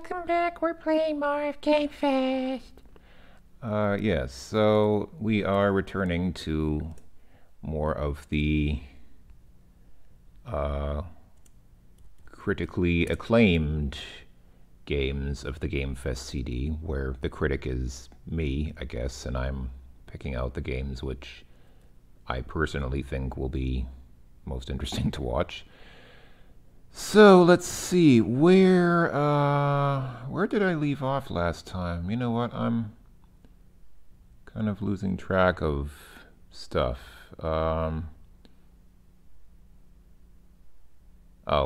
welcome back. We're playing more of Gamefest. Yes, so we are returning to more of the uh, critically acclaimed games of the Gamefest CD, where the critic is me, I guess, and I'm picking out the games which I personally think will be most interesting to watch. So let's see, where did I leave off last time? You know what? I'm kind of losing track of stuff. Oh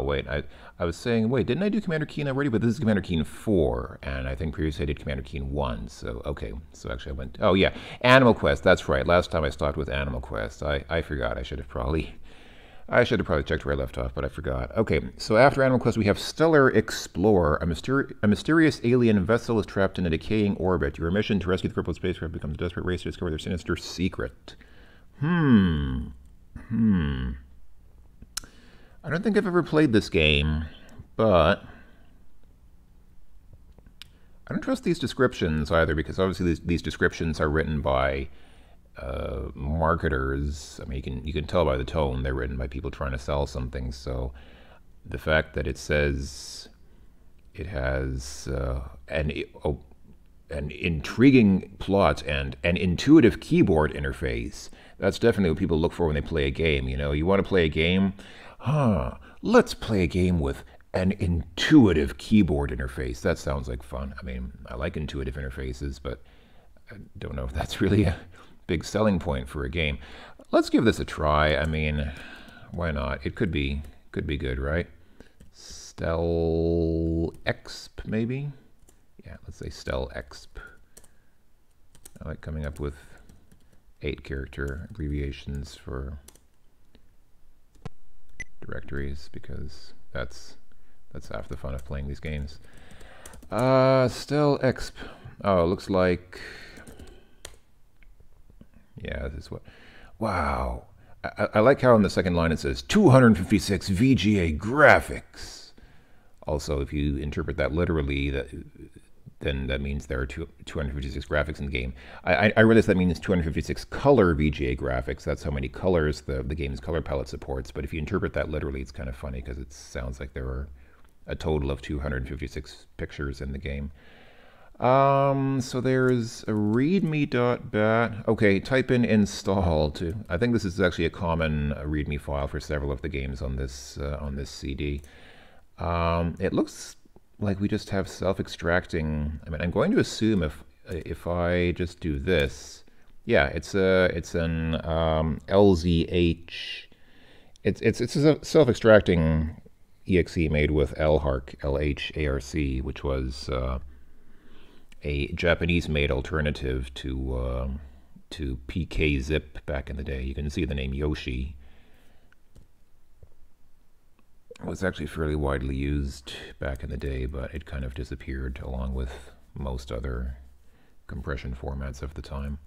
wait, I was saying, wait, didn't I do Commander Keen already? But this is Commander Keen 4, and I think previously I did Commander Keen 1. So okay, so actually I went. Oh yeah, Animal Quest. That's right. Last time I stopped with Animal Quest. I forgot. I should have probably checked where I left off, but I forgot. Okay, so after Animal Quest, we have Stellar Explorer. A mysterious alien vessel is trapped in a decaying orbit. Your mission to rescue the crippled spacecraft becomes a desperate race to discover their sinister secret. I don't think I've ever played this game, but I don't trust these descriptions either, because obviously these descriptions are written by marketers. I mean, you can tell by the tone they're written by people trying to sell something. So the fact that it says it has an intriguing plot and an intuitive keyboard interface, that's definitely what people look for when they play a game. You know, you want to play a game? Let's play a game with an intuitive keyboard interface. That sounds like fun. I mean, I like intuitive interfaces, but I don't know if that's really a big selling point for a game. Let's give this a try. I mean, why not? It could be good, right? Stel Exp, maybe? Yeah, let's say Stel Exp. I like coming up with 8-character abbreviations for directories, because that's half the fun of playing these games. Stel Exp. Oh, it looks like, yeah, this is what. Wow. I like how in the second line it says 256 VGA graphics. Also, if you interpret that literally, then that means there are 256 graphics in the game. I realize that means 256 color VGA graphics. That's how many colors the game's color palette supports. But if you interpret that literally, it's kind of funny, because it sounds like there are a total of 256 pictures in the game. So there's a readme.bat. Okay, type in install to. I think this is actually a common readme file for several of the games on this CD. It looks like we just have self-extracting. I mean, I'm going to assume if I just do this, yeah, it's an LZH. It's a self-extracting exe made with LHARC, LHARC, which was a Japanese-made alternative to PKZip back in the day. You can see the name Yoshi. It was actually fairly widely used back in the day, but it kind of disappeared along with most other compression formats of the time.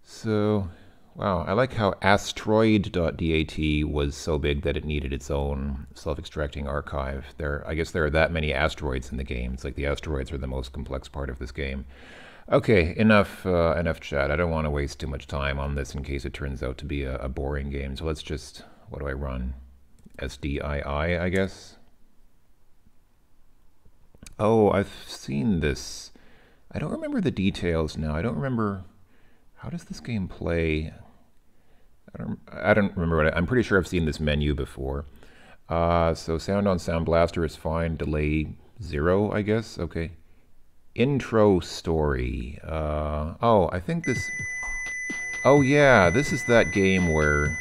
So, wow, I like how asteroid.dat was so big that it needed its own self-extracting archive. I guess there are that many asteroids in the game. It's like the asteroids are the most complex part of this game. Okay, enough chat. I don't want to waste too much time on this in case it turns out to be a boring game. So let's just, what do I run? SDII, I guess? Oh, I've seen this. I don't remember the details now. I don't remember, how does this game play? I don't remember I'm pretty sure I've seen this menu before. So sound on Sound Blaster is fine. Delay 0, I guess. Okay. Intro story. Oh, I think this. Oh yeah, this is that game where.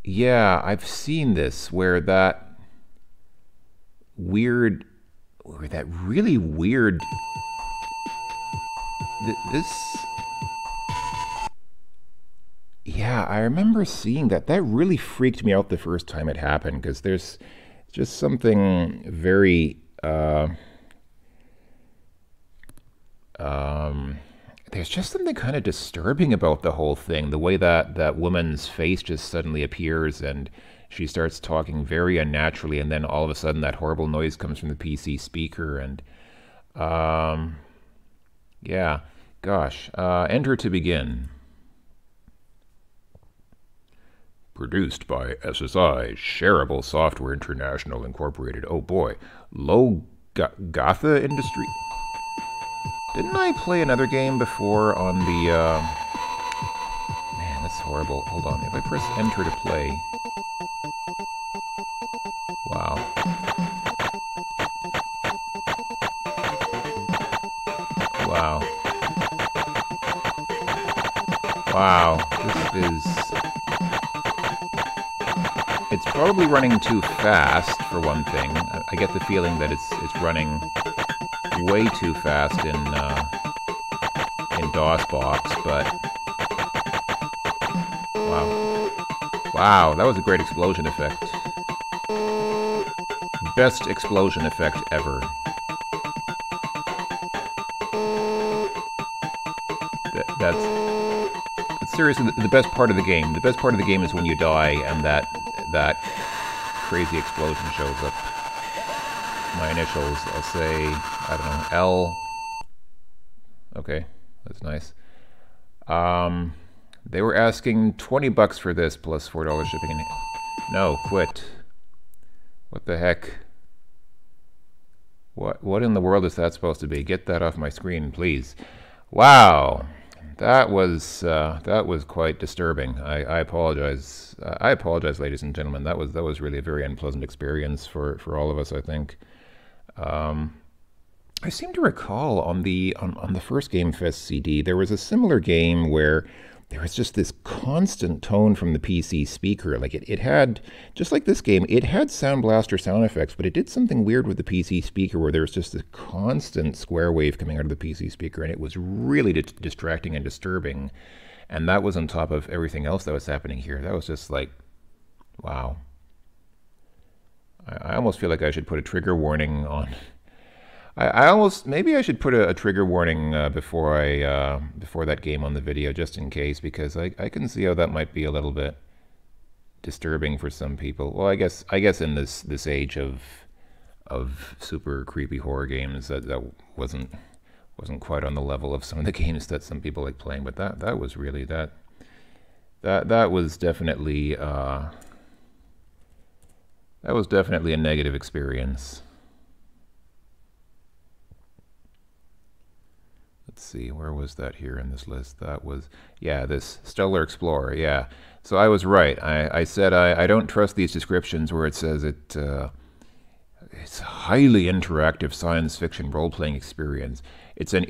Yeah, I've seen this where that really weird. This. Yeah, I remember seeing that. That really freaked me out the first time it happened, because there's just something very. There's just something kind of disturbing about the whole thing. The way that woman's face just suddenly appears and she starts talking very unnaturally, and then all of a sudden that horrible noise comes from the PC speaker, and yeah, gosh. Enter to begin. Produced by SSI, Shareable Software International Incorporated. Oh boy. Gotha Industry. Didn't I play another game before on the, Man, that's horrible. Hold on. If I press enter to play... Wow. Wow. Wow. This is... It's probably running too fast, for one thing. I get the feeling that it's running way too fast in DOSBox, but... Wow. Wow, that was a great explosion effect. Best explosion effect ever. That's seriously the best part of the game. The best part of the game is when you die and that crazy explosion shows up. My initials, I'll say, I don't know, L. Okay, that's nice. They were asking $20 for this plus $4 shipping. No, quit. What the heck? What in the world is that supposed to be? Get that off my screen, please. Wow. That was quite disturbing. I apologize. I apologize, ladies and gentlemen. That was really a very unpleasant experience for all of us, I think. I seem to recall on the first Gamefest CD there was a similar game where there was just this constant tone from the PC speaker. Like it had, just like this game, it had Sound Blaster sound effects, but it did something weird with the PC speaker where there was just this constant square wave coming out of the PC speaker, and it was really distracting and disturbing. And that was on top of everything else that was happening here. That was just like, wow. I almost feel like I should put a trigger warning on. Maybe I should put a trigger warning before that game on the video, just in case, because I can see how that might be a little bit disturbing for some people. Well, I guess in this age of super creepy horror games, that wasn't quite on the level of some of the games that some people like playing, but that was really that was definitely a negative experience. Let's see, where was that here in this list? That was, yeah, this Stellar Explorer, yeah. So I was right. I said I don't trust these descriptions where it says it's a highly interactive science fiction role-playing experience. It's an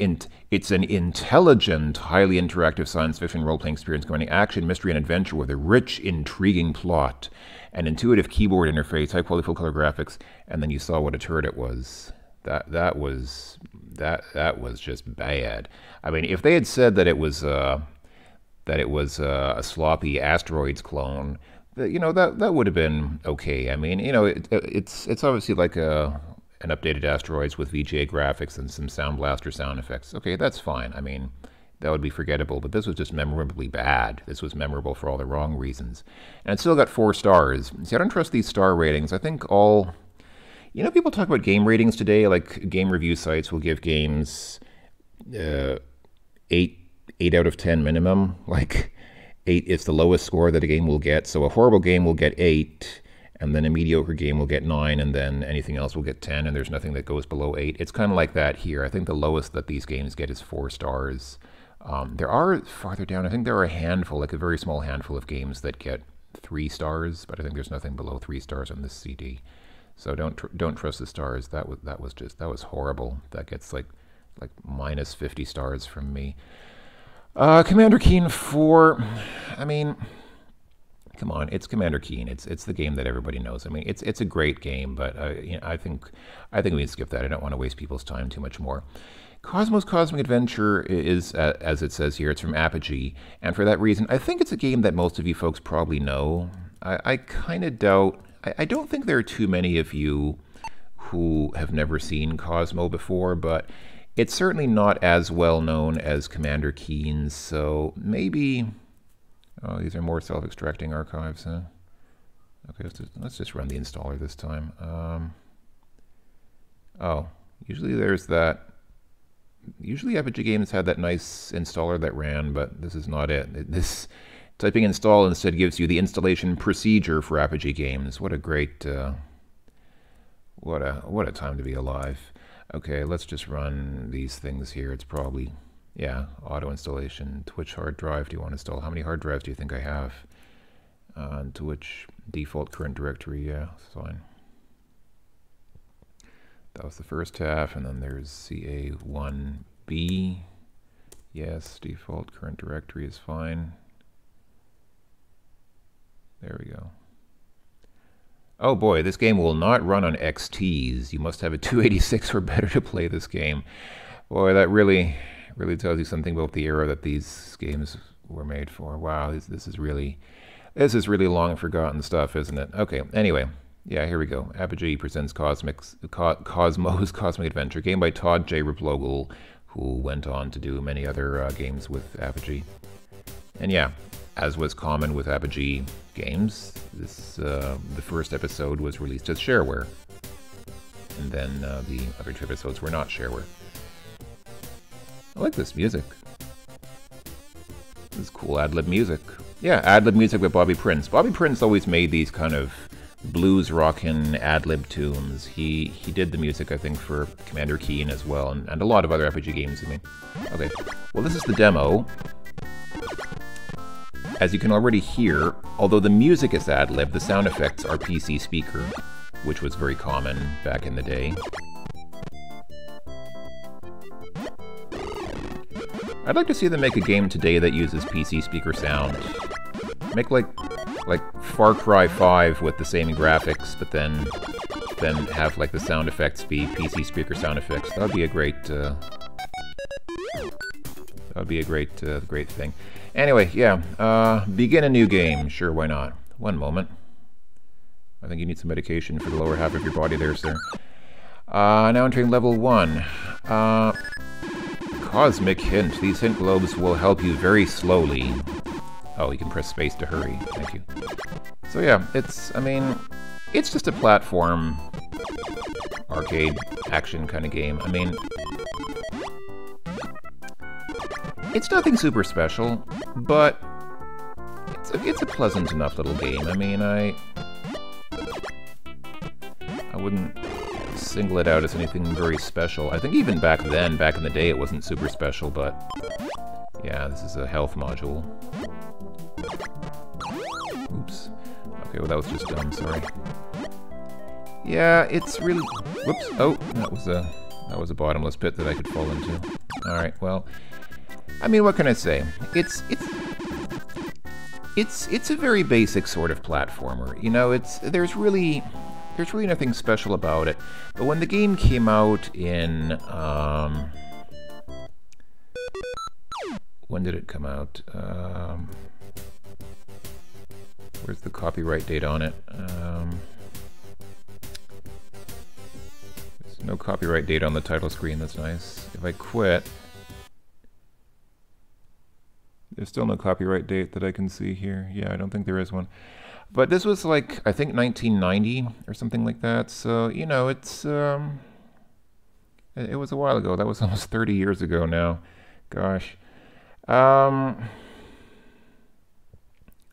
intelligent, highly interactive science fiction role-playing experience combining action, mystery, and adventure with a rich, intriguing plot, an intuitive keyboard interface, high-quality full-color graphics, and then you saw what a turd it was. That was just bad. I mean, if they had said that it was a sloppy Asteroids clone, that would have been okay. I mean, it's obviously like an updated Asteroids with VGA graphics and some Sound Blaster sound effects. Okay, that's fine. I mean, that would be forgettable, but this was just memorably bad. This was memorable for all the wrong reasons. And it still got 4 stars. See, I don't trust these star ratings. I think all... people talk about game ratings today, like game review sites will give games 8 out of 10 minimum. Like 8 is the lowest score that a game will get. So a horrible game will get 8, and then a mediocre game will get 9, and then anything else will get 10, and there's nothing that goes below 8. It's kind of like that here. I think the lowest that these games get is 4 stars. There are, farther down, I think there are a handful, like a very small handful of games that get 3 stars, but I think there's nothing below 3 stars on this CD. So don't trust the stars. That was horrible. That gets like minus 50 stars from me. Commander Keen 4. I mean, come on, it's Commander Keen. It's the game that everybody knows. I mean, it's a great game, but I think we can skip that. I don't want to waste people's time too much more. Cosmos Cosmic Adventure is, as it says here, it's from Apogee, and for that reason, I think it's a game that most of you folks probably know. I kind of doubt. I don't think there are too many of you who have never seen Cosmo before, but it's certainly not as well known as Commander Keen's, so maybe... Oh, these are more self-extracting archives, huh? Okay, let's just run the installer this time. Oh, usually there's that. Usually Apogee Games had that nice installer that ran, but this is not it. This typing install instead gives you the installation procedure for Apogee Games. What a great, what a time to be alive. Okay, let's just run these things here. It's probably, yeah, auto installation. Twitch hard drive. Do you want to install? How many hard drives do you think I have? Twitch default current directory. Yeah, fine. That was the first half, and then there's CA1B. Yes, default current directory is fine. There we go. Oh boy, this game will not run on XTs. You must have a 286 or better to play this game. Boy, that really tells you something about the era that these games were made for. Wow, this is really long forgotten stuff, isn't it? Okay, anyway. Yeah, here we go. Apogee presents Cosmo's Cosmic Adventure, game by Todd J. Replogle, who went on to do many other games with Apogee. And yeah, as was common with Apogee games, the first episode was released as shareware, and then the other two episodes were not shareware. I like this music. This is cool ad-lib music. Yeah, ad-lib music by Bobby Prince. Bobby Prince always made these kind of blues rockin' ad-lib tunes. He did the music, I think, for Commander Keen as well, and a lot of other RPG games, I mean. Okay, well this is the demo. As you can already hear, although the music is ad-lib, the sound effects are PC speaker, which was very common back in the day. I'd like to see them make a game today that uses PC speaker sound. Make like Far Cry 5 with the same graphics, but then have like the sound effects be PC speaker sound effects. That would be a great thing. Anyway, yeah, begin a new game. Sure, why not? One moment. I think you need some medication for the lower half of your body there, sir. Now entering level 1. Cosmic hint. These hint globes will help you very slowly. Oh, you can press space to hurry. Thank you. So yeah, it's just a platform, arcade, action kind of game. I mean, it's nothing super special, but it's a pleasant enough little game. I mean, I wouldn't single it out as anything very special. I think even back then, back in the day, it wasn't super special, but yeah, this is a health module. Oops. Okay, well that was just dumb, sorry. Yeah, it's really... Whoops. Oh, that was a bottomless pit that I could fall into. Alright, well... I mean, what can I say? It's a very basic sort of platformer. You know, there's really nothing special about it. But when the game came out in... when did it come out? Where's the copyright date on it? There's no copyright date on the title screen, that's nice. If I quit... There's still no copyright date that I can see here. Yeah, I don't think there is one. But this was like, I think 1990 or something like that. So, you know, it was a while ago. That was almost 30 years ago now. Gosh. I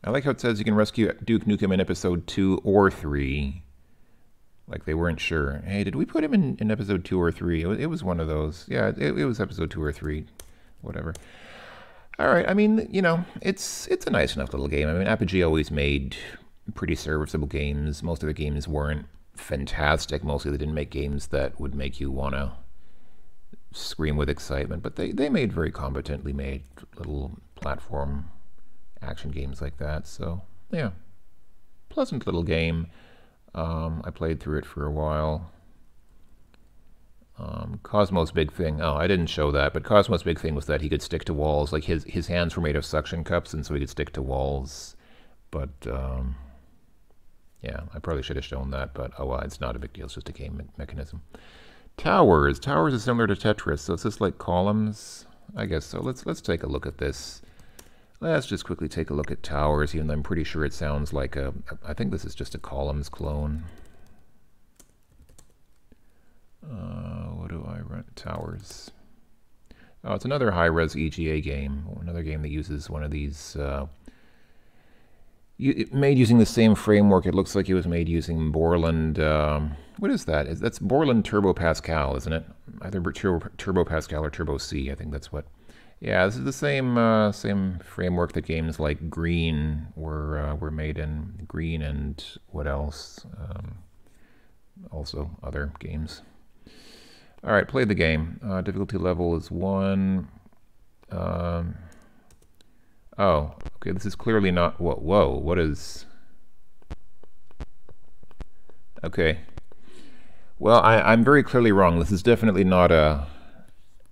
like how it says you can rescue Duke Nukem in episode 2 or 3. Like they weren't sure. Hey, did we put him in episode 2 or 3? It was one of those. Yeah, it was episode 2 or 3. Whatever. Alright, I mean, you know, it's a nice enough little game. I mean, Apogee always made pretty serviceable games. Most of the games weren't fantastic. Mostly they didn't make games that would make you want to scream with excitement. But they made very competently made little platform action games like that. So, yeah. Pleasant little game. I played through it for a while. Cosmo's big thing, oh, I didn't show that, but Cosmo's big thing was that he could stick to walls. Like his hands were made of suction cups, and so he could stick to walls. But, yeah, I probably should have shown that, but oh well, it's not a big deal, it's just a game mechanism. Towers. Towers is similar to Tetris, so it's just like columns, I guess. So let's take a look at this Let's just quickly take a look at towers, even though I'm pretty sure it sounds like a... I think this is just a columns clone. What do I run? Towers. Oh, it's another high-res EGA game. Another game that uses one of these... made using the same framework. It looks like it was made using Borland... what is that? That's Borland Turbo Pascal, isn't it? Either Turbo Pascal or Turbo C. I think that's what... Yeah, this is the same framework that games like Green were made in. Green and what else? Also other games. All right, play the game. Difficulty level is 1. Oh, okay. This is clearly not. Whoa! What is? Okay. Well, I'm very clearly wrong. This is definitely not a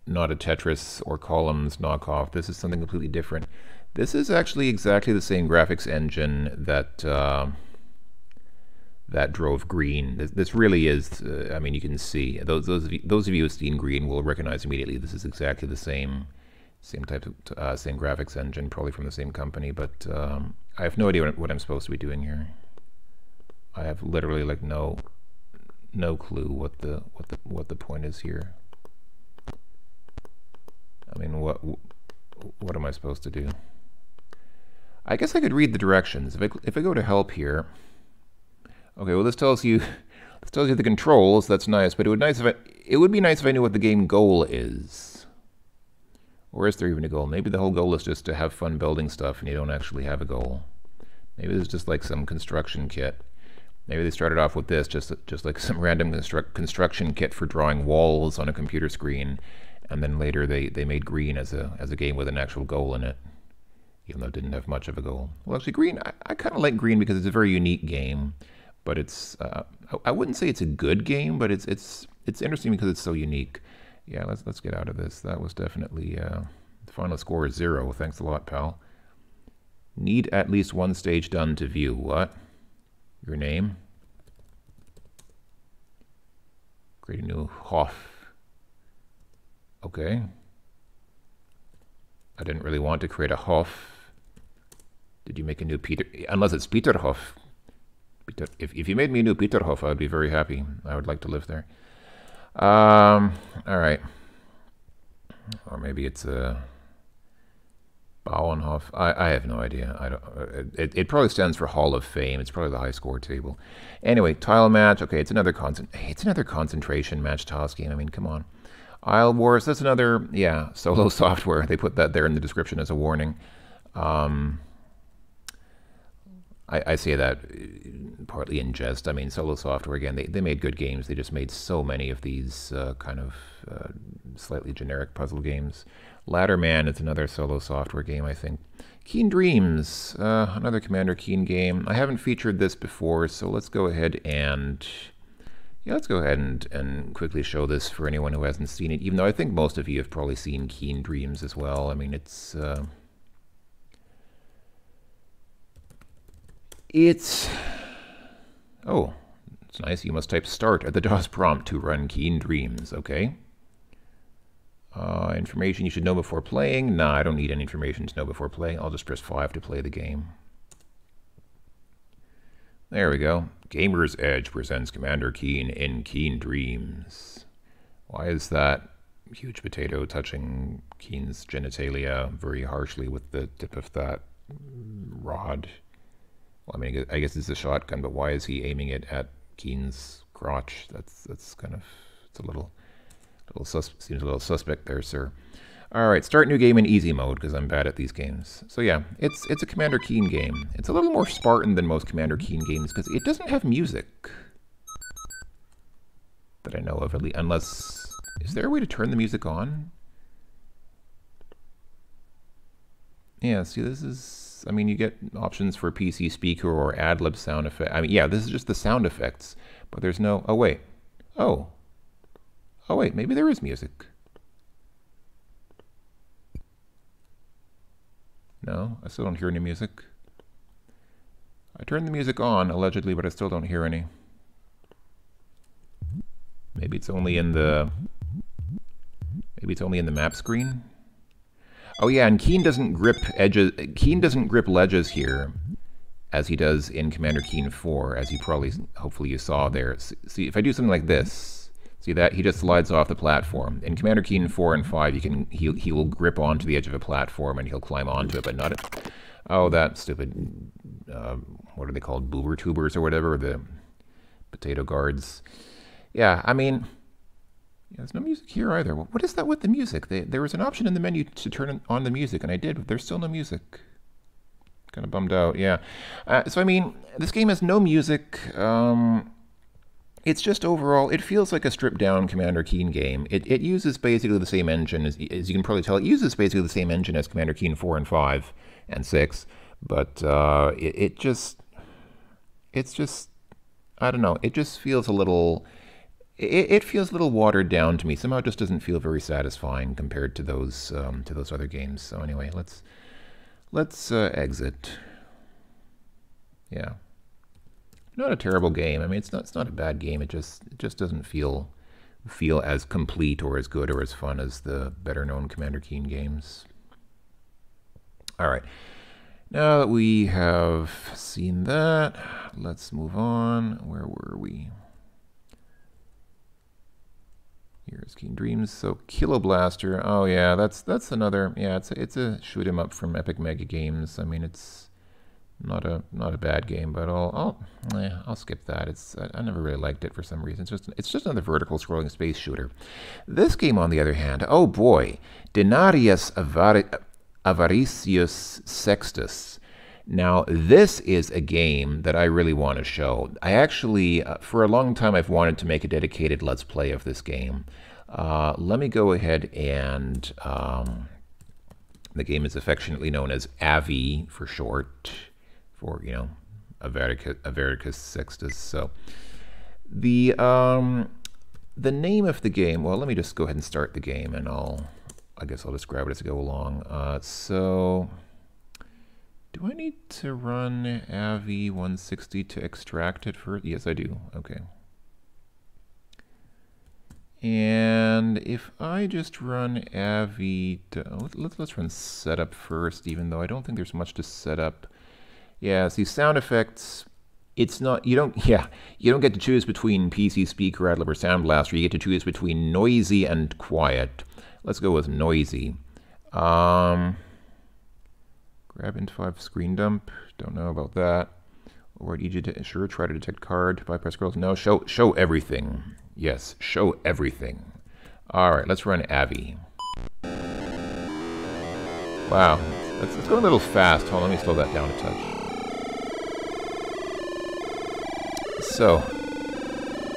Tetris or Columns knockoff. This is something completely different. This is actually exactly the same graphics engine that that drove Green. This really is. I mean, you can see those of you who've seen Green will recognize immediately. This is exactly the same type of same graphics engine, probably from the same company. But I have no idea what I'm supposed to be doing here. I have literally like no clue what the point is here. I mean, what am I supposed to do? I guess I could read the directions. If I go to help here, okay. Well, this tells you the controls. That's nice, but it would be nice if I knew what the game goal is. Or is there even a goal? Maybe the whole goal is just to have fun building stuff, and you don't actually have a goal. Maybe there's just like some construction kit. Maybe they started off with this, just like some random construction kit for drawing walls on a computer screen. And then later they made Green as a game with an actual goal in it, even though it didn't have much of a goal. Well, actually, Green, I kind of like Green because it's a very unique game, but it's I wouldn't say it's a good game, but it's interesting because it's so unique. Yeah, let's get out of this. That was definitely the final score is 0. Thanks a lot, pal. Need at least one stage done to view. What? Your name? Create a new Hoff. Okay. I didn't really want to create a Hoff. Did you make a new Peter? Unless it's Peter Hoff. If you made me a new Peter Hoff, I would be very happy. I would like to live there. All right. Or maybe it's a Bauernhof. I have no idea. I don't. It probably stands for Hall of Fame. It's probably the high score table. Anyway, tile match. Okay, it's another concentration match toss game. I mean, come on. Isle Wars, that's another, yeah, solo software. They put that there in the description as a warning. I say that partly in jest. I mean, solo software, again, they made good games. They just made so many of these kind of slightly generic puzzle games. Ladderman is another solo software game, I think. Keen Dreams, another Commander Keen game. I haven't featured this before, so let's go ahead and... Yeah, let's go ahead and quickly show this for anyone who hasn't seen it, even though I think most of you have probably seen Keen Dreams as well. I mean, it's oh, it's nice. You must type start at the DOS prompt to run Keen Dreams. Okay. Information you should know before playing. Nah, I don't need any information to know before playing. I'll just press 5 to play the game. There we go. Gamer's Edge presents Commander Keen in Keen Dreams. Why is that huge potato touching Keen's genitalia very harshly with the tip of that rod? Well, I mean, I guess it's a shotgun, but why is he aiming it at Keen's crotch? That's kind of, it's a little seems a little suspect there, sir. All right, start new game in easy mode because I'm bad at these games. So yeah, it's a Commander Keen game. It's a little more Spartan than most Commander Keen games because it doesn't have music that I know of, at least. Unless, is there a way to turn the music on? Yeah, see, this is, I mean, you get options for PC speaker or ad-lib sound effect. I mean, yeah, this is just the sound effects, but there's no, oh wait, oh wait, maybe there is music. No, I still don't hear any music. I turned the music on, allegedly, but I still don't hear any. Maybe it's only in the map screen. Oh yeah, and Keen doesn't grip edges. Keen doesn't grip ledges here, as he does in Commander Keen 4, as you probably, hopefully you saw there. See, if I do something like this, see that he just slides off the platform. In Commander Keen 4 and 5, he will grip onto the edge of a platform and he'll climb onto it, but not. Oh, that stupid. What are they called? Boober tubers or whatever, the potato guards. Yeah, I mean. Yeah, there's no music here either. What is that with the music? There was an option in the menu to turn on the music, and I did, but there's still no music. Kind of bummed out, yeah. So, I mean, this game has no music. It's just overall, it feels like a stripped-down Commander Keen game. It uses basically the same engine, as you can probably tell, it uses basically the same engine as Commander Keen 4 and 5 and 6, but it's just, I don't know, it just feels a little... It feels a little watered down to me. Somehow it just doesn't feel very satisfying compared to those other games. So anyway, let's exit. Yeah, not a terrible game. I mean, it's not a bad game. It just doesn't feel as complete or as good or as fun as the better known Commander Keen games. All right. Now that we have seen that, let's move on. Where were we? Here's Keen Dreams. So Kela Blaster. Oh yeah, that's another. Yeah, it's a shoot 'em up from Epic Mega Games. I mean, it's not a bad game, but I'll skip that. I never really liked it for some reason. It's just another vertical scrolling space shooter. This game, on the other hand, oh boy, Denarius Avaricious Sextus. Now, this is a game that I really want to show. I actually, for a long time, I've wanted to make a dedicated Let's Play of this game. Let me go ahead and, the game is affectionately known as Avi for short, for, you know, Avaricious Sextus. So, the name of the game, well, let me just go ahead and start the game, and I guess I'll describe it as I go along. So... do I need to run Avi 160 to extract it first? Yes, I do. Okay. And if I just run Avi to, let's run setup first, even though I don't think there's much to set up. Yeah, see, sound effects. It's not, you don't get to choose between PC Speaker, Rattler, or Sound Blaster. You get to choose between noisy and quiet. Let's go with noisy. Grab int 5 screen dump. Don't know about that. Or need you to sure try to detect card. Bypass scrolls. No, show everything. Yes, show everything. All right, let's run Avi. Wow, it's going a little fast. Hold on, let me slow that down a touch. So,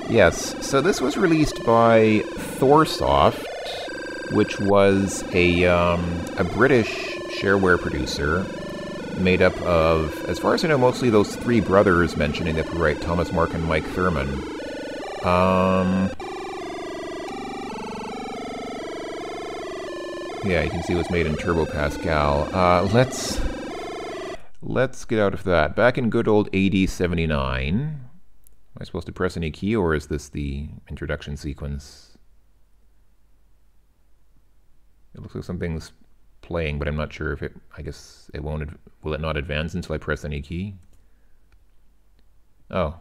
yes, so this was released by Thorsoft, which was a British shareware producer made up of, as far as I know, mostly those three brothers mentioned in the copyright, Thomas, Mark, and Mike Thurman. Yeah, you can see it was made in Turbo Pascal. Let's get out of that. Back in good old AD 79. Am I supposed to press any key, or is this the introduction sequence? It looks like something's playing, but I'm not sure if it, I guess it won't, will it not advance until I press any key? Oh,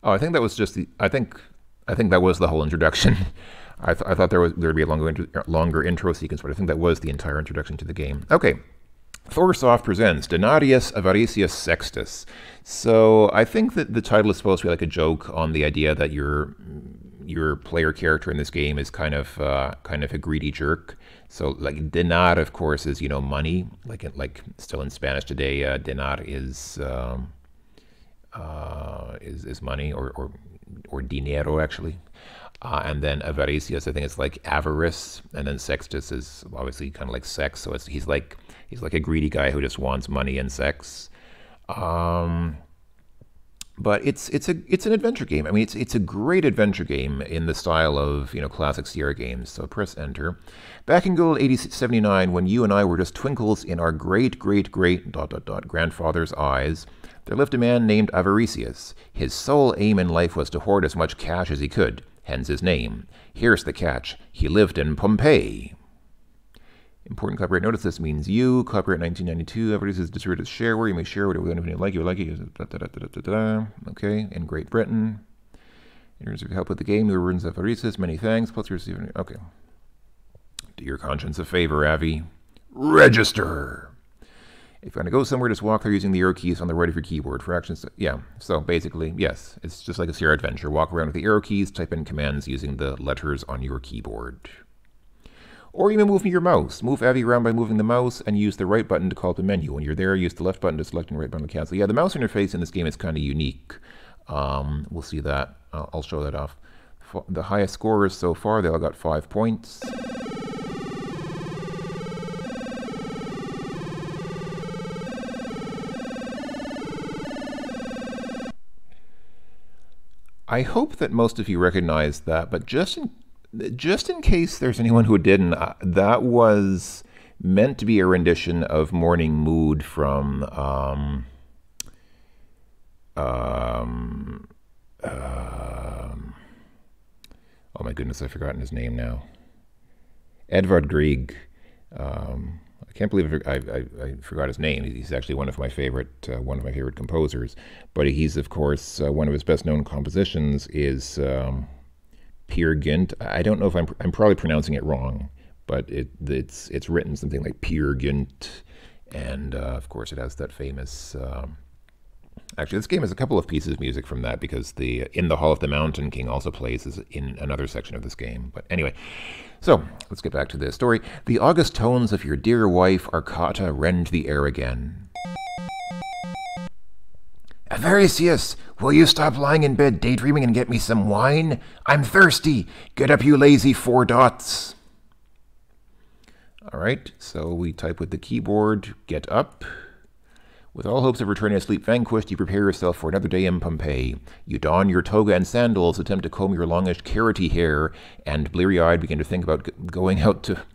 I think that was just the, I think that was the whole introduction. I thought there'd be a longer intro sequence, but I think that was the entire introduction to the game. Okay, Thorsoft presents Denarius Avaricious Sextus. So I think that the title is supposed to be like a joke on the idea that your player character in this game is kind of a greedy jerk. So like dinar, of course, is, you know, money. Like still in Spanish today, dinar is money, or dinero actually. And then Avaricious, I think it's like avarice, and then Sextus is obviously kind of like sex. So he's like a greedy guy who just wants money and sex. But it's an adventure game. I mean, it's a great adventure game in the style of, you know, classic Sierra games. So press enter. Back in good old 8079, when you and I were just twinkles in our great grandfather's eyes, there lived a man named Avaricious. His sole aim in life was to hoard as much cash as he could, hence his name. Here's the catch: he lived in Pompeii. Important copyright notice. This means you. Copyright 1992. Avaricious is distributed as shareware. You may share it with anyone you like. You like it. Da, da, da, da, da, da. Okay. In Great Britain. In terms of help with the game, your ruins Avaricious. Many thanks. Plus, you're receiving. Okay. Do your conscience a favor, Avi. Register. If you want to go somewhere, just walk there using the arrow keys on the right of your keyboard. For actions, yeah. So basically, yes, it's just like a Sierra Adventure. Walk around with the arrow keys, type in commands using the letters on your keyboard. Or you may move your mouse. Move Avi around by moving the mouse and use the right button to call up the menu. When you're there, use the left button to select and right button to cancel. Yeah, the mouse interface in this game is kind of unique. We'll see that. I'll show that off. The highest scorers so far, they all got 5 points. I hope that most of you recognize that, but just in case there's anyone who didn't, that was meant to be a rendition of Morning Mood from oh my goodness, I've forgotten his name now. Edvard Grieg. I can't believe I forgot his name. He's actually one of my favorite composers. But he's, of course, one of his best-known compositions is Peer Gynt. I don't know if I'm probably pronouncing it wrong, but it's written something like Peer Gynt, and of course it has that famous. Actually, this game has a couple of pieces of music from that because the In the Hall of the Mountain King also plays in another section of this game. But anyway, so let's get back to the story. The august tones of your dear wife, Gotha, rend the air again. Avaricious, will you stop lying in bed daydreaming and get me some wine? I'm thirsty. Get up, you lazy 4 dots. All right, so we type with the keyboard, get up. With all hopes of returning to sleep vanquished, you prepare yourself for another day in Pompeii. You don your toga and sandals, attempt to comb your longish carroty hair, and bleary-eyed begin to think about going out to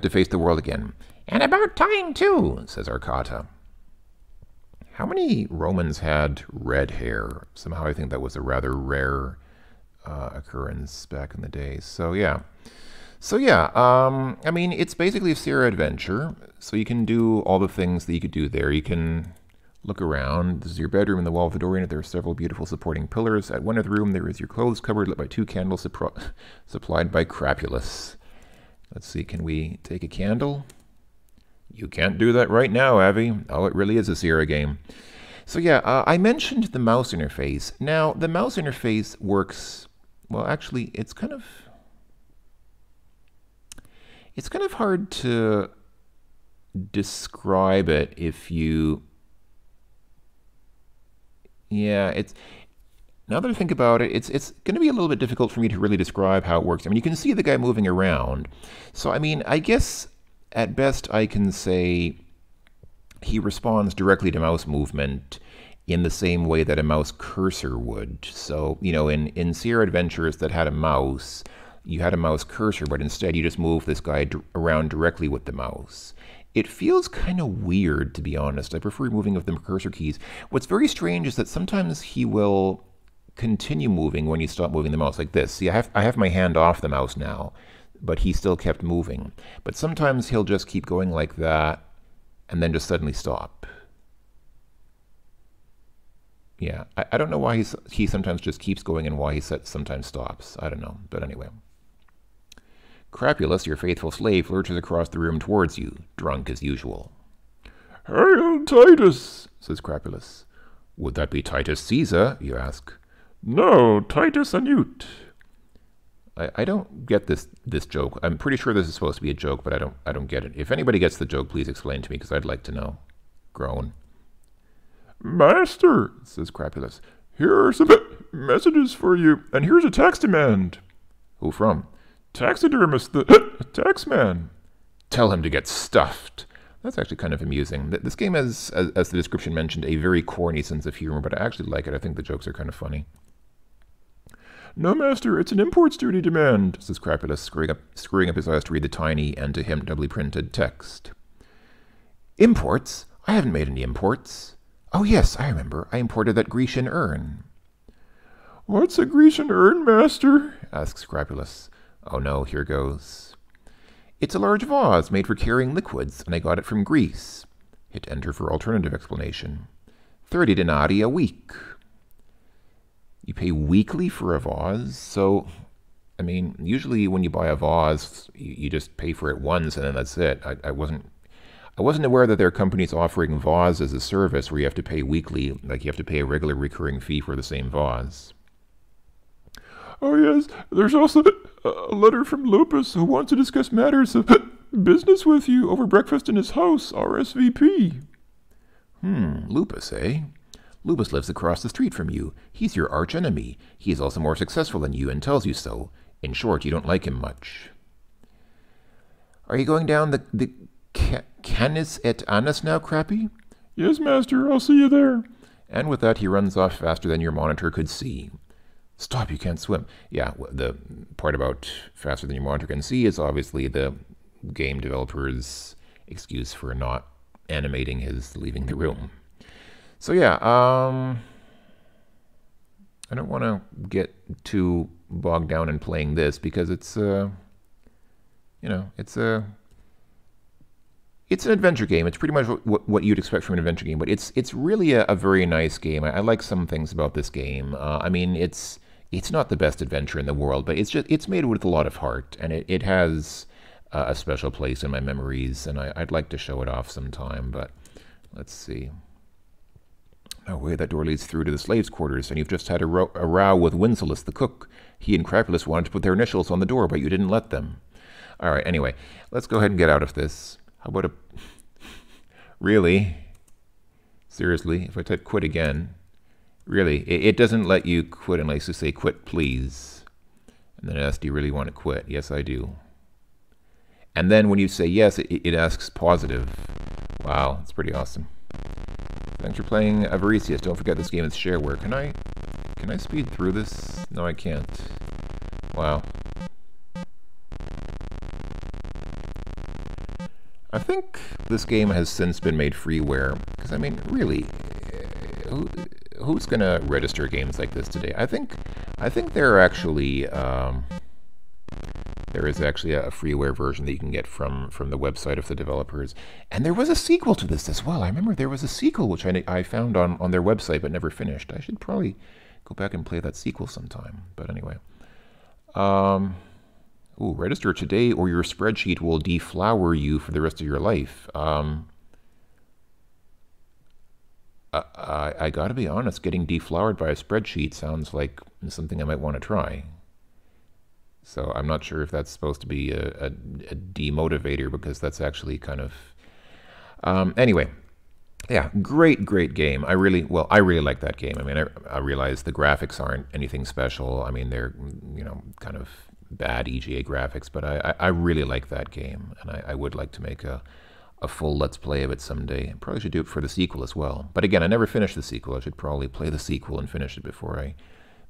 face the world again. And about time, too, says Gotha. How many Romans had red hair? Somehow I think that was a rather rare occurrence back in the day. So yeah. I mean, it's basically a Sierra Adventure, so you can do all the things that you could do there. You can look around. This is your bedroom. In the wall of the door in it, there are several beautiful supporting pillars. At one end of the room, there is your clothes cupboard lit by 2 candles supplied by Crapulous. Let's see, can we take a candle? You can't do that right now, Avi. Oh, it really is a Sierra game. So yeah, I mentioned the mouse interface. Now, the mouse interface works, well, actually, it's kind of hard to describe it if you... Yeah, it's... Now that I think about it, it's going to be a little bit difficult for me to really describe how it works. I mean, you can see the guy moving around. So, I mean, I guess at best I can say he responds directly to mouse movement in the same way that a mouse cursor would. So, you know, in Sierra Adventures that had a mouse, you had a mouse cursor, but instead you just move this guy around directly with the mouse. It feels kind of weird, to be honest. I prefer moving with the cursor keys. What's very strange is that sometimes he will continue moving when you stop moving the mouse, like this. See, I have my hand off the mouse now, but he still kept moving. But sometimes he'll just keep going like that, and then just suddenly stop. Yeah, I don't know why he sometimes just keeps going and why he sometimes stops. I don't know, but anyway. Crapulous, your faithful slave, lurches across the room towards you, drunk as usual. "Hail, Titus," says Crapulous. "Would that be Titus Caesar?" you ask. "No, Titus Anute." I don't get this joke. I'm pretty sure this is supposed to be a joke, but I don't get it. If anybody gets the joke, please explain to me, because I'd like to know. Groan. "Master," says Crapulous, "here are some messages for you, and here's a tax demand." "Who from?" "Taxidermist, the tax man." "Tell him to get stuffed." That's actually kind of amusing. This game has, as the description mentioned, a very corny sense of humor, but I actually like it. I think the jokes are kind of funny. "No, master, it's an imports duty demand," says Crapulous, screwing up his eyes to read the tiny and to him doubly printed text. "Imports? I haven't made any imports." "Oh yes, I remember. I imported that Grecian urn." "What's a Grecian urn, master?" asks Crapulous. Oh no, here goes. It's a large vase made for carrying liquids, and I got it from Greece. Hit enter for alternative explanation. 30 denarii a week. You pay weekly for a vase, so, I mean, usually when you buy a vase, you just pay for it once and then that's it. I wasn't aware that there are companies offering vase as a service where you have to pay weekly, like you have to pay a regular recurring fee for the same vase. Oh yes, there's also a letter from Lupus who wants to discuss matters of business with you over breakfast in his house, RSVP. Lupus, eh? Lupus lives across the street from you. He's your archenemy. He is also more successful than you and tells you so. In short, you don't like him much. Are you going down the Canis et Anus now, Crappy? Yes, Master, I'll see you there. And with that, he runs off faster than your monitor could see. Stop, you can't swim. Yeah, the part about faster than your monitor can see is obviously the game developer's excuse for not animating his leaving the room. So yeah, I don't want to get too bogged down in playing this because it's, you know, it's an adventure game. It's pretty much what you'd expect from an adventure game, but it's really a very nice game. I like some things about this game. I mean, it's not the best adventure in the world, but it's made with a lot of heart, and it has a special place in my memories, and I'd like to show it off sometime, but let's see. No way, that door leads through to the slaves' quarters, and you've just had a row with Winselus, the cook. He and Crapulous wanted to put their initials on the door, but you didn't let them. All right, anyway, let's go ahead and get out of this. How about a... Really? Seriously, if I type quit again... Really, it doesn't let you quit unless you say quit, please. And then it asks, do you really want to quit? Yes, I do. And then when you say yes, it asks positive. Wow, that's pretty awesome. Thanks for playing Avaricious. Don't forget this game is shareware. Can I speed through this? No, I can't. Wow. I think this game has since been made freeware. Because, I mean, really, who's going to register games like this today? I think there are actually... there is actually a freeware version that you can get from the website of the developers. And there was a sequel to this as well. I remember there was a sequel which I found on their website but never finished. I should probably go back and play that sequel sometime. But anyway. Ooh, register today or your spreadsheet will deflower you for the rest of your life. I gotta be honest, getting deflowered by a spreadsheet sounds like something I might want to try. So I'm not sure if that's supposed to be a demotivator, because that's actually kind of... anyway, yeah, great game. I really like that game. I mean, I realize the graphics aren't anything special. I mean, they're, you know, kind of bad EGA graphics, but I really like that game, and I would like to make a full Let's Play of it someday. Probably should do it for the sequel as well. But again, I never finished the sequel. I should probably play the sequel and finish it before I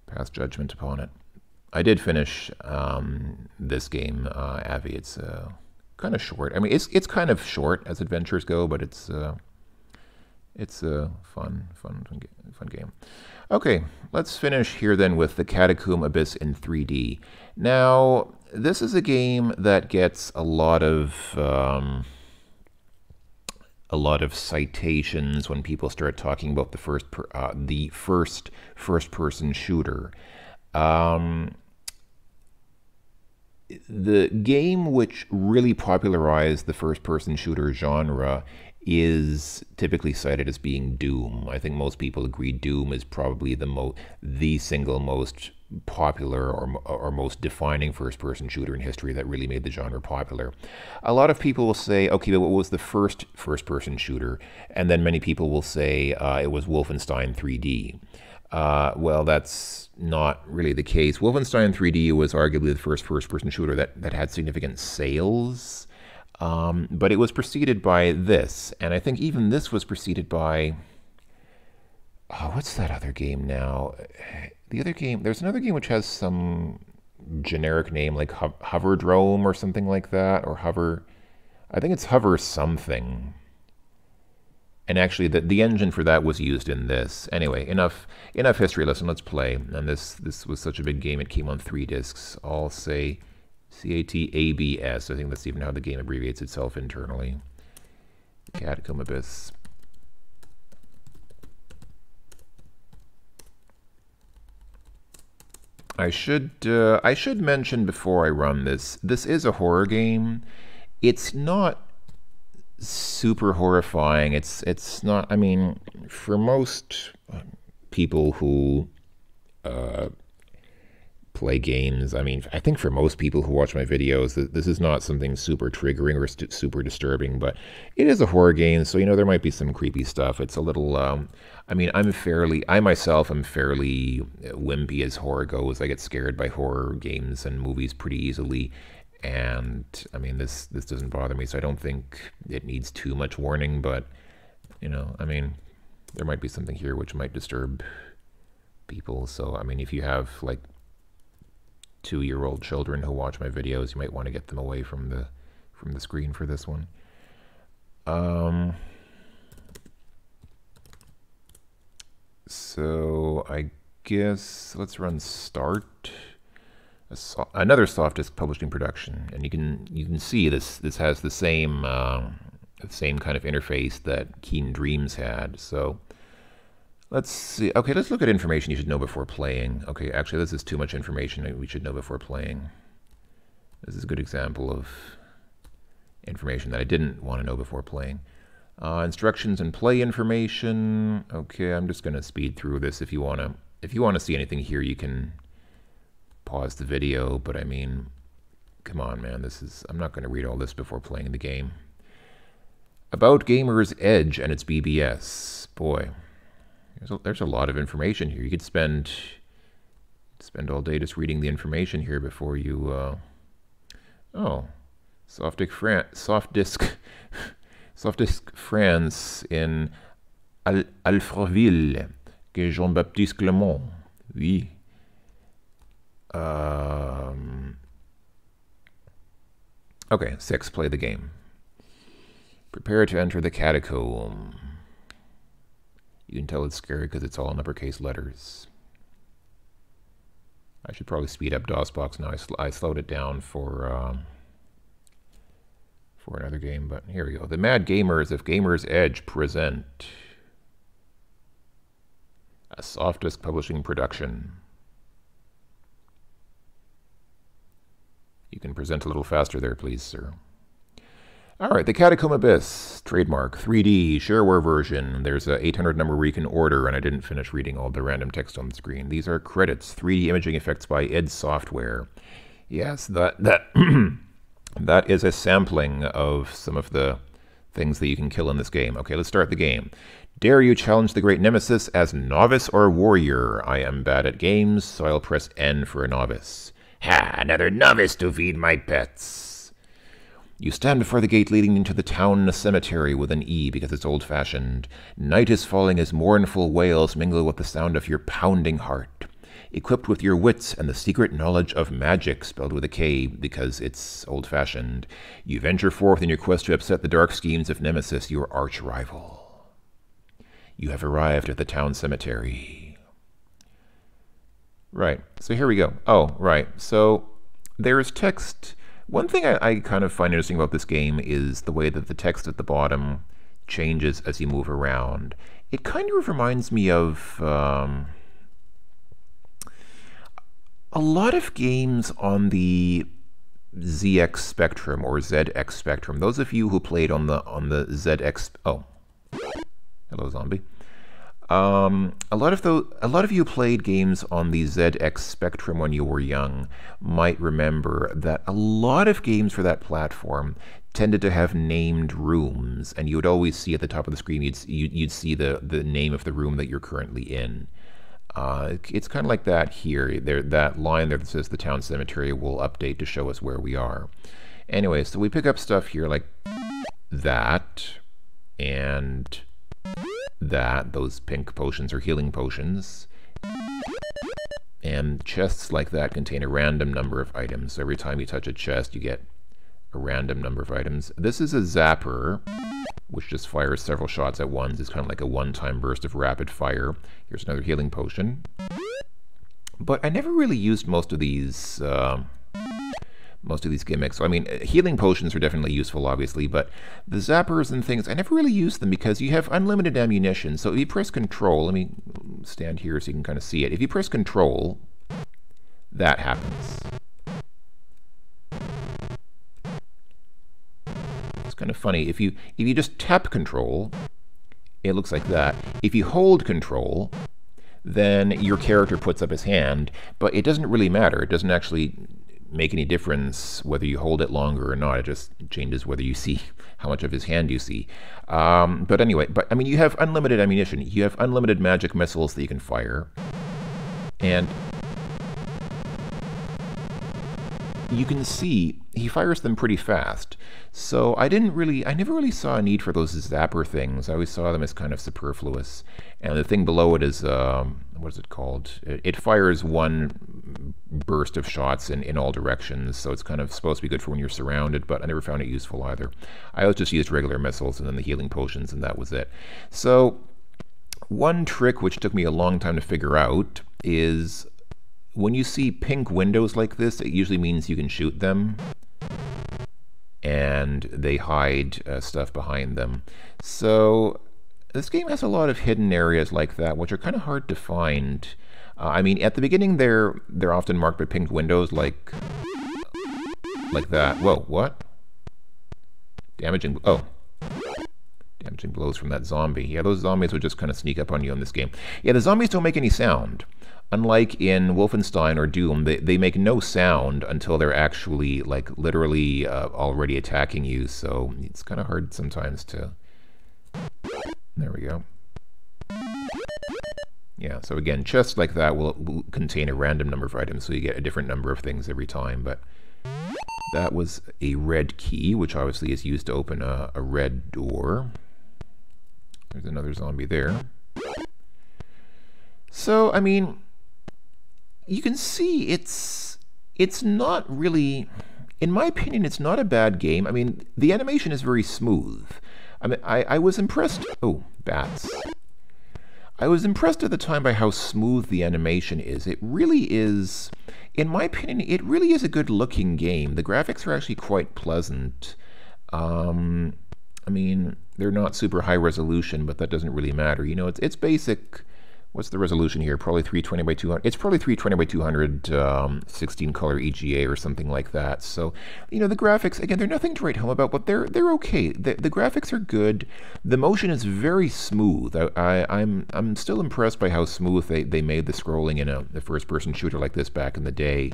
pass judgment upon it. I did finish this game, Avi. It's kind of short. I mean, it's kind of short as adventures go, but it's a fun game. Okay, let's finish here then with the Catacomb Abyss in 3D. Now, this is a game that gets a lot of citations when people start talking about the first first-person shooter. The game which really popularized the first-person shooter genre is typically cited as being Doom. I think most people agree Doom is probably the single most popular or most defining first-person shooter in history that really made the genre popular. A lot of people will say, okay, but what was the first first-person shooter? And then many people will say it was Wolfenstein 3D. Well, that's not really the case. Wolfenstein 3D was arguably the first first-person shooter that had significant sales, but it was preceded by this, and I think even this was preceded by... Oh, what's that other game now? The other game, there's another game which has some generic name, like Hoverdrome or something like that, or Hover... I think it's Hover something. And actually, the engine for that was used in this. Anyway, enough history lesson. Let's play. And this was such a big game. It came on 3 discs. I'll say CATABS. I think that's even how the game abbreviates itself internally. Catacomb Abyss. I should mention before I run this. This is a horror game. It's not super horrifying. It's not. I mean, for most people who play games, I mean, I think for most people who watch my videos, this is not something super triggering or super disturbing, but it is a horror game, so, you know, there might be some creepy stuff. It's a little, I mean, I myself am fairly wimpy as horror goes. I get scared by horror games and movies pretty easily, and, I mean, this doesn't bother me, so I don't think it needs too much warning, but, you know, I mean, there might be something here which might disturb people, so, I mean, if you have, like, 2-year-old children who watch my videos, you might want to get them away from the screen for this one. So I guess let's run start. Another soft disk publishing production, and you can see this has the same kind of interface that Keen Dreams had. So let's see. Okay, let's look at information you should know before playing. Okay, actually, this is too much information we should know before playing. This is a good example of information that I didn't want to know before playing. Instructions and play information. Okay, I'm just going to speed through this. If you want to see anything here, you can pause the video. But I mean, come on, man. I'm not going to read all this before playing the game. About Gamer's Edge and its BBS. Boy. There's a lot of information here. You could spend all day just reading the information here before you. Oh, soft disk France in Alfreville, que Jean-Baptiste Clement. Oui. Okay, 6. Play the game. Prepare to enter the Catacomb. You can tell it's scary because it's all in uppercase letters. I should probably speed up DOSBox now. I slowed it down for another game, but here we go. The Mad Gamers of Gamer's Edge present a soft disk publishing production. You can present a little faster there, please, sir. All right, the Catacomb Abyss, trademark, 3D, shareware version. There's a 800 number where you can order, and I didn't finish reading all the random text on the screen. These are credits, 3D imaging effects by Ed Software. Yes, that is a sampling of some of the things that you can kill in this game. Okay, let's start the game. Dare you challenge the great nemesis as novice or warrior? I am bad at games, so I'll press N for a novice. Ha, another novice to feed my pets. You stand before the gate leading into the town cemetery with an E because it's old-fashioned. Night is falling as mournful wails mingle with the sound of your pounding heart. Equipped with your wits and the secret knowledge of magic, spelled with a K because it's old-fashioned, you venture forth in your quest to upset the dark schemes of Nemesis, your arch-rival. You have arrived at the town cemetery. Right, so here we go. Oh, right, so there's text. One thing I kind of find interesting about this game is the way that the text at the bottom changes as you move around. It kind of reminds me of a lot of games on the ZX Spectrum or ZX Spectrum. Those of you who played on the ZX. Oh, hello, zombie. A lot of you played games on the ZX Spectrum when you were young might remember that a lot of games for that platform tended to have named rooms, and you would always see at the top of the screen you'd see the name of the room that you're currently in. It's kind of like that here. That line there that says the town cemetery will update to show us where we are. Anyway, so we pick up stuff here like that and that. Those pink potions are healing potions. And chests like that contain a random number of items. So every time you touch a chest, you get a random number of items. This is a zapper, which just fires several shots at once. It's kind of like a one-time burst of rapid fire. Here's another healing potion. But I never really used most of these most of these gimmicks. So, I mean, healing potions are definitely useful, obviously, but the zappers and things, I never really use them because you have unlimited ammunition. So if you press Control, let me stand here so you can kind of see it. If you press Control, that happens. It's kind of funny. If you just tap Control, it looks like that. If you hold Control, then your character puts up his hand, but it doesn't really matter. It doesn't actually make any difference whether you hold it longer or not. It just changes whether you see how much of his hand you see. But anyway, I mean, you have unlimited ammunition. You have unlimited magic missiles that you can fire. And you can see he fires them pretty fast. So I never really saw a need for those zapper things. I always saw them as kind of superfluous. And the thing below it is, what is it called? It fires one burst of shots in all directions, so it's kind of supposed to be good for when you're surrounded, but I never found it useful either. I always just used regular missiles and then the healing potions, and that was it. So one trick which took me a long time to figure out is when you see pink windows like this, it usually means you can shoot them, and they hide stuff behind them. So this game has a lot of hidden areas like that, which are kind of hard to find. I mean, at the beginning, they're often marked by pink windows, like that. Whoa, what? Damaging blows from that zombie. Yeah, those zombies would just kind of sneak up on you in this game. Yeah, the zombies don't make any sound. Unlike in Wolfenstein or Doom, they make no sound until they're actually, like, literally already attacking you, so it's kind of hard sometimes to... There we go. Yeah, so again, chests like that will contain a random number of items, so you get a different number of things every time, but that was a red key, which obviously is used to open a red door. There's another zombie there. So, I mean, you can see it's not really, in my opinion, it's not a bad game. I mean, the animation is very smooth. I mean, I was impressed. Oh, bats. I was impressed at the time by how smooth the animation is. It really is, in my opinion, it really is a good-looking game. The graphics are actually quite pleasant. I mean, they're not super high resolution, but that doesn't really matter. You know, it's basic. What's the resolution here? Probably 320 by 200. It's probably 320 by 200, 16 color EGA or something like that. So, you know, the graphics, again, they're nothing to write home about, but they're okay. The graphics are good. The motion is very smooth. I'm still impressed by how smooth they made the scrolling in a first-person shooter like this back in the day.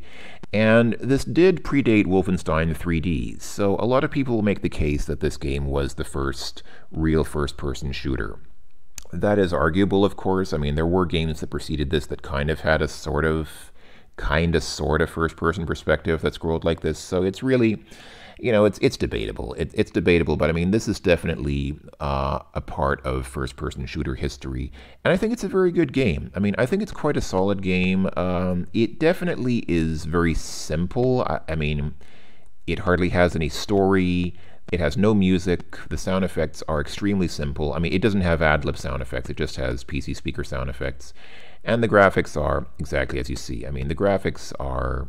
And this did predate Wolfenstein 3D, so a lot of people will make the case that this game was the first real first-person shooter. That is arguable, of course. I mean, there were games that preceded this that kind of had a sort of first-person perspective that scrolled like this. So it's really, you know, it's debatable. It's debatable, but I mean, this is definitely a part of first-person shooter history. And I think it's a very good game. I mean, I think it's quite a solid game. It definitely is very simple. I mean, it hardly has any story. It has no music. The sound effects are extremely simple. I mean, it doesn't have ad-lib sound effects. It just has PC speaker sound effects. And the graphics are exactly as you see. I mean, the graphics are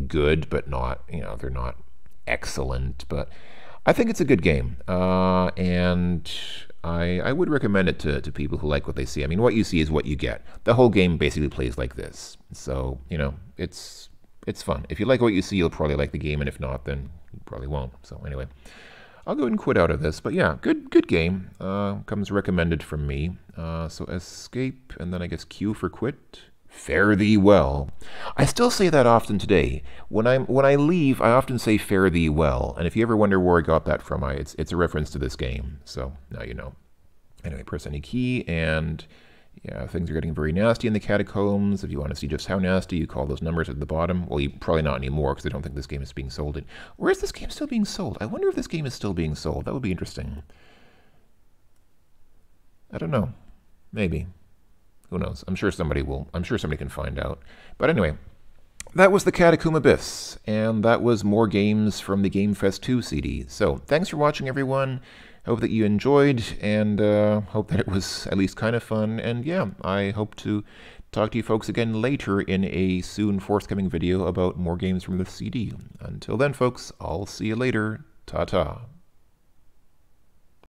good, but not, you know, they're not excellent. But I think it's a good game. And I would recommend it to people who like what they see. I mean, what you see is what you get. The whole game basically plays like this. So, you know, it's fun. If you like what you see, you'll probably like the game. And if not, then you probably won't. So anyway. I'll go ahead and quit out of this, but yeah, good game. Comes recommended from me. So escape, and then I guess Q for quit. Fare thee well. I still say that often today. When I leave, I often say fare thee well. And if you ever wonder where I got that from, it's a reference to this game. So now you know. Anyway, press any key, and yeah, things are getting very nasty in the catacombs. If you want to see just how nasty, you call those numbers at the bottom. Well, probably not anymore, because I don't think this game is being sold. Where is this game still being sold? I wonder if this game is still being sold. That would be interesting. I don't know. Maybe. Who knows? I'm sure somebody can find out. But anyway, that was the Catacomb Abyss, and that was more games from the Gamefest 2 CD. So, thanks for watching, everyone. Hope that you enjoyed, and hope that it was at least kind of fun. And yeah, I hope to talk to you folks again later in a soon forthcoming video about more games from the CD. Until then, folks, I'll see you later. Ta-ta.